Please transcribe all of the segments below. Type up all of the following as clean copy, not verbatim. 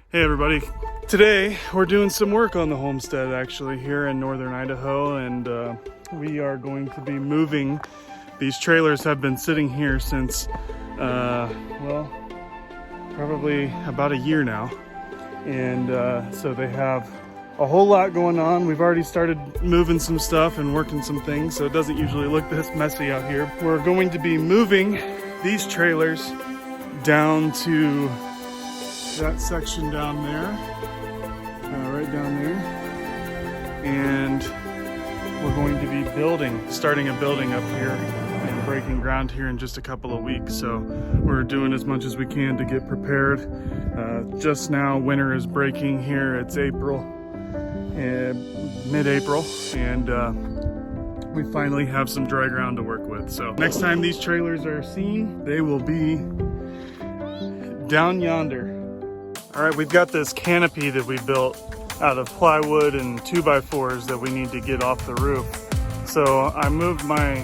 Hey everybody. Today we're doing some work on the homestead actually here in northern Idaho, and we are going to be moving. These trailers have been sitting here since, well, probably about a year now. And so they have a whole lot going on. We've already started moving some stuff and working some things, so it doesn't usually look this messy out here. We're going to be moving these trailers down to that section down there, right down there, and we're going to be starting a building up here and breaking ground here in just a couple of weeks. So we're doing as much as we can to get prepared. Just now winter is breaking here. It's April, mid-April, and we finally have some dry ground to work with. So next time these trailers are seen, they will be down yonder. All right, we've got this canopy that we built out of plywood and 2x4s that we need to get off the roof. So I moved my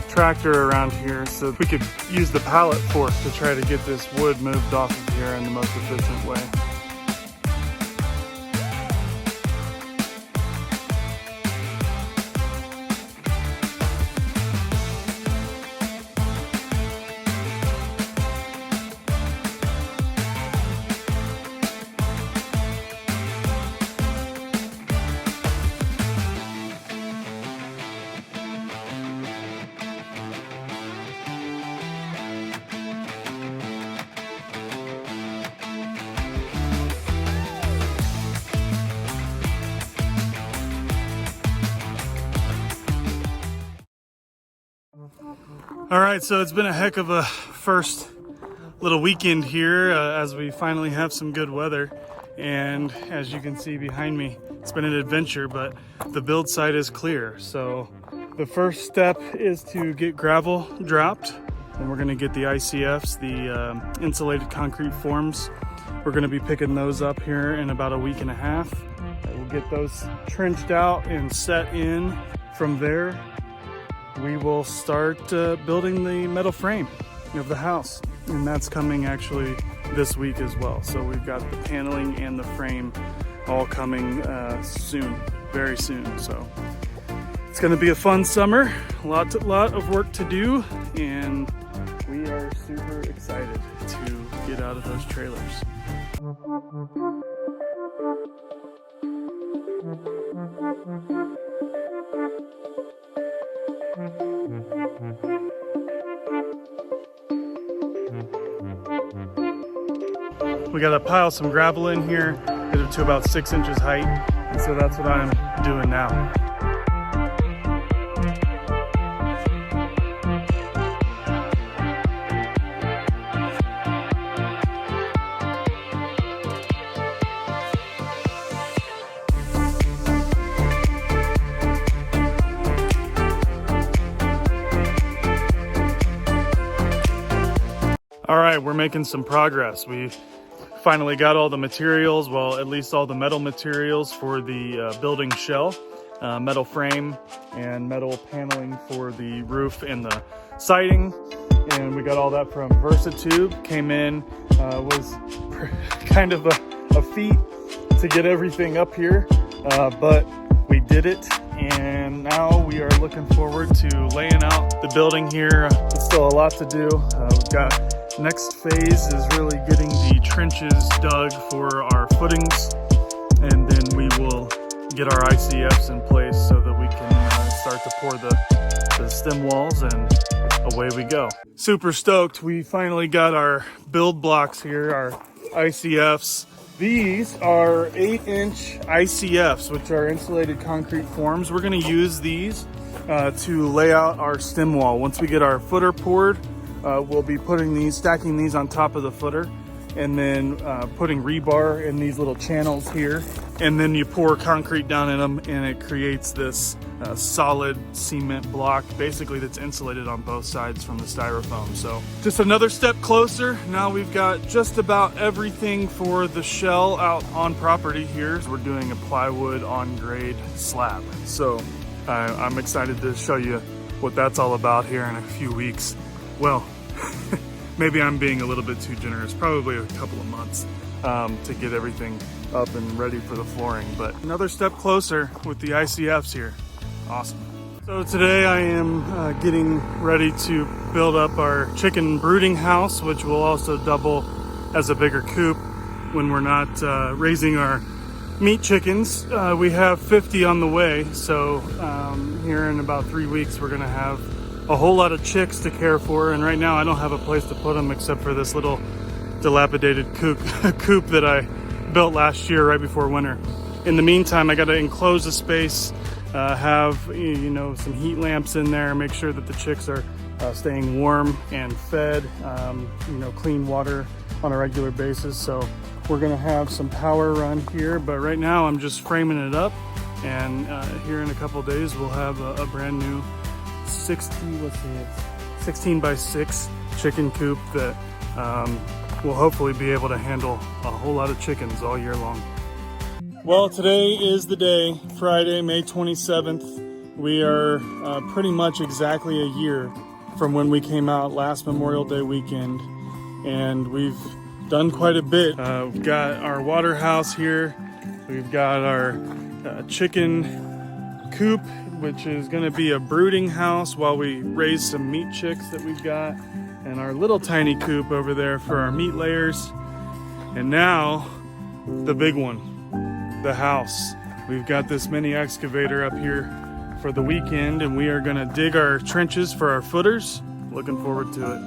tractor around here so we could use the pallet fork to try to get this wood moved off of here in the most efficient way. All right, so it's been a heck of a first little weekend here as we finally have some good weather. And as you can see behind me, it's been an adventure, but the build site is clear. So the first step is to get gravel dropped, and we're gonna get the ICFs, the insulated concrete forms. We're gonna be picking those up here in about a week and a half. We'll get those trenched out and set in. From there, we will start building the metal frame of the house, and that's coming actually this week as well. So we've got the paneling and the frame all coming soon, very soon. So it's going to be a fun summer, a lot of work to do, and we are super excited to get out of those trailers. We got to pile some gravel in here, get it to about 6 inches height, and so that's what I'm doing now. All right, we're making some progress. We finally got all the materials, well, at least all the metal materials for the building shell, metal frame and metal paneling for the roof and the siding. And we got all that from Versatube. Came in, was kind of a feat to get everything up here, but we did it. And now we are looking forward to laying out the building here. It's still a lot to do. We've got next phase is really getting the trenches dug for our footings, and then we will get our ICFs in place so that we can start to pour the stem walls, and away we go. Super stoked. We finally got our build blocks here, our ICFs. These are 8-inch ICFs, which are insulated concrete forms. We're going to use these to lay out our stem wall. Once we get our footer poured, we'll be stacking these on top of the footer, and then putting rebar in these little channels here. And then you pour concrete down in them, and it creates this solid cement block, basically, that's insulated on both sides from the styrofoam. So just another step closer. Now we've got just about everything for the shell out on property here. We're doing a plywood on grade slab. So I'm excited to show you what that's all about here in a few weeks. Well, maybe I'm being a little bit too generous, probably a couple of months to get everything up and ready for the flooring. But another step closer with the ICFs here. Awesome. So today I am getting ready to build up our chicken brooding house, which will also double as a bigger coop when we're not raising our meat chickens. We have 50 on the way, so here in about 3 weeks we're gonna have a whole lot of chicks to care for, and right now I don't have a place to put them except for this little dilapidated coop that I built last year right before winter. In the meantime, I got to enclose the space, have some heat lamps in there, make sure that the chicks are staying warm and fed, clean water on a regular basis. So we're gonna have some power run here, but right now I'm just framing it up, and here in a couple of days we'll have a brand new 16 by 6 chicken coop that will hopefully be able to handle a whole lot of chickens all year long. Well, today is the day, Friday, May 27th. We are pretty much exactly a year from when we came out last Memorial Day weekend, and we've done quite a bit. We've got our water house here. We've got our chicken coop, which is going to be a brooding house while we raise some meat chicks that we've got, and our little tiny coop over there for our meat layers. And now the big one, the house. We've got this mini excavator up here for the weekend, and we are going to dig our trenches for our footers. Looking forward to it.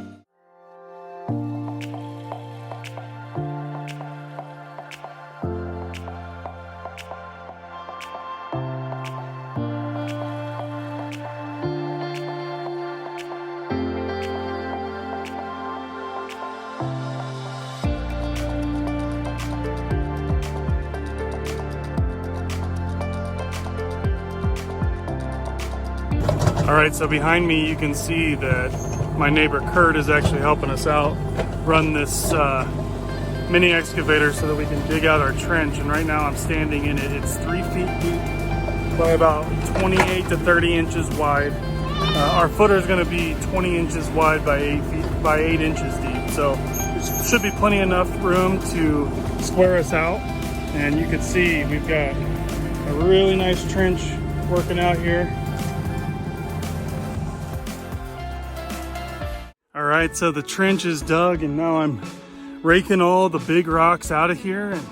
All right, so behind me you can see that my neighbor Kurt is actually helping us out run this mini excavator so that we can dig out our trench. And right now I'm standing in it. It's 3 feet deep by about 28 to 30 inches wide. Our footer is going to be 20 inches wide by 8 inches deep. So there should be plenty enough room to square us out. And you can see we've got a really nice trench working out here. All right, so the trench is dug, and now I'm raking all the big rocks out of here and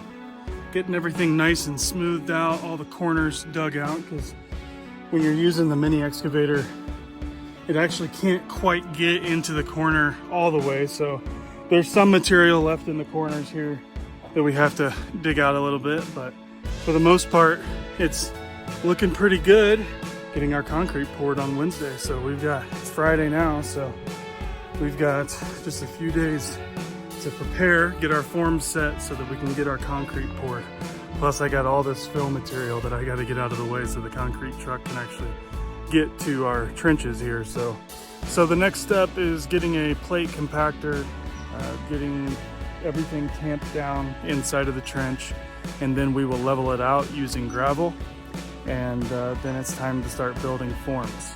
getting everything nice and smoothed out, all the corners dug out, because when you're using the mini excavator, it actually can't quite get into the corner all the way. So there's some material left in the corners here that we have to dig out a little bit, but for the most part, it's looking pretty good. Getting our concrete poured on Wednesday, so it's Friday now, so we've got just a few days to prepare, get our forms set so that we can get our concrete poured. Plus I got all this fill material that I got to get out of the way so the concrete truck can actually get to our trenches here. So the next step is getting a plate compactor, getting everything tamped down inside of the trench, and then we will level it out using gravel, and then it's time to start building forms.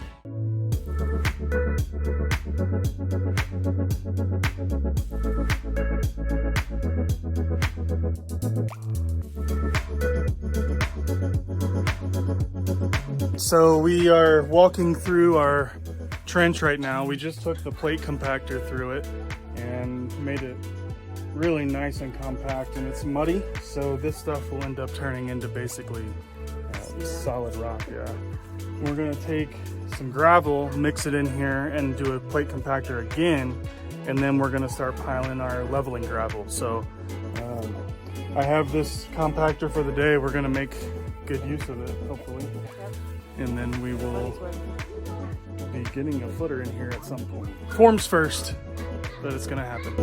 So we are walking through our trench right now. We just took the plate compactor through it and made it really nice and compact, and it's muddy, so this stuff will end up turning into basically solid rock. Yeah, we're gonna take some gravel, mix it in here, and do a plate compactor again, and then we're gonna start piling our leveling gravel. So I have this compactor for the day. We're gonna make good use of it, hopefully, and then we will be getting a footer in here at some point. Forms first, but it's gonna happen.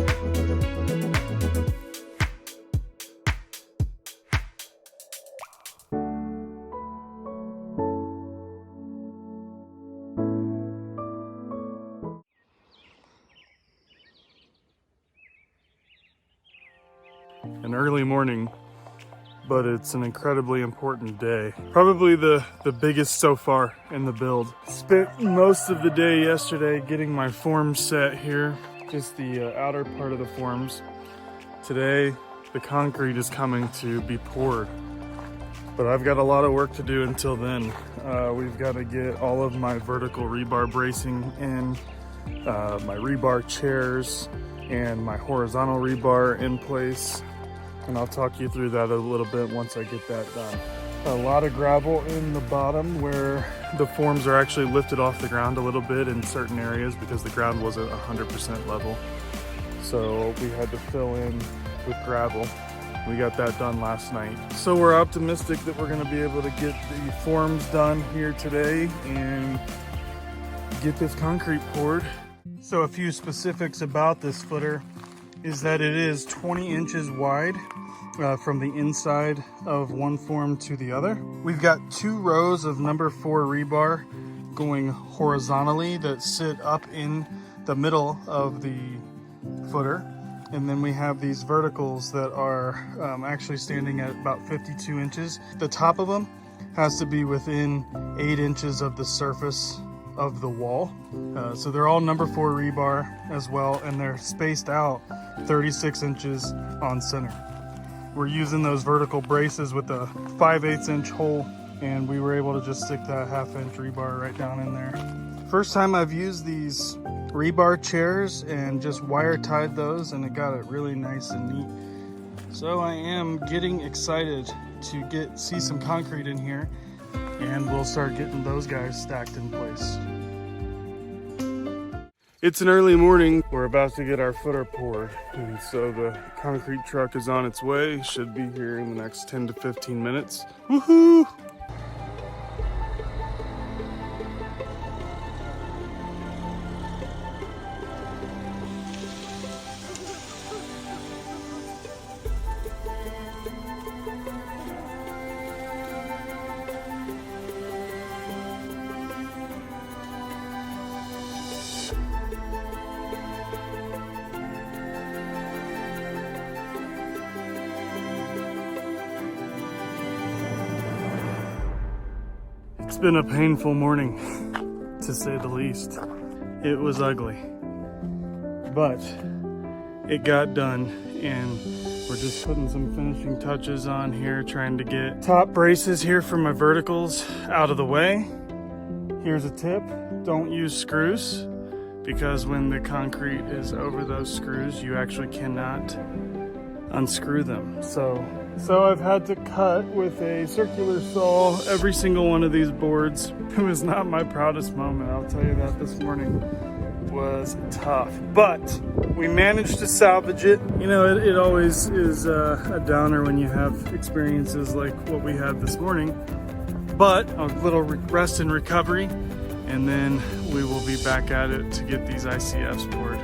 An early morning, but it's an incredibly important day. Probably the biggest so far in the build. Spent most of the day yesterday getting my form set here. just the outer part of the forms. Today, the concrete is coming to be poured, but I've got a lot of work to do until then. We've got to get all of my vertical rebar bracing in, my rebar chairs, and my horizontal rebar in place. And I'll talk you through that a little bit once I get that done. A lot of gravel in the bottom where the forms are actually lifted off the ground a little bit in certain areas because the ground wasn't 100% level. So we had to fill in with gravel. We got that done last night. So we're optimistic that we're gonna be able to get the forms done here today and get this concrete poured. So a few specifics about this footer is that it is 20 inches wide from the inside of one form to the other. We've got 2 rows of number 4 rebar going horizontally that sit up in the middle of the footer. And then we have these verticals that are actually standing at about 52 inches. The top of them has to be within 8 inches of the surface of the wall. So they're all number 4 rebar as well, and they're spaced out 36 inches on center. We're using those vertical braces with a 5/8 inch hole, and we were able to just stick that 1/2 inch rebar right down in there. First time I've used these rebar chairs and just wire tied those, and it got it really nice and neat. So I am getting excited to see some concrete in here, and we'll start getting those guys stacked in place. It's an early morning. We're about to get our footer poured, and so the concrete truck is on its way. Should be here in the next 10 to 15 minutes. Woohoo! It's been a painful morning, to say the least. It was ugly, but it got done, and we're just putting some finishing touches on here, trying to get top braces here for my verticals out of the way. Here's a tip: don't use screws, because when the concrete is over those screws, you actually cannot unscrew them. So I've had to cut with a circular saw every single one of these boards. It was not my proudest moment, I'll tell you that. This morning was tough, but we managed to salvage it. You know, it always is a downer when you have experiences like what we had this morning, but a little rest and recovery, and then we will be back at it to get these ICFs poured.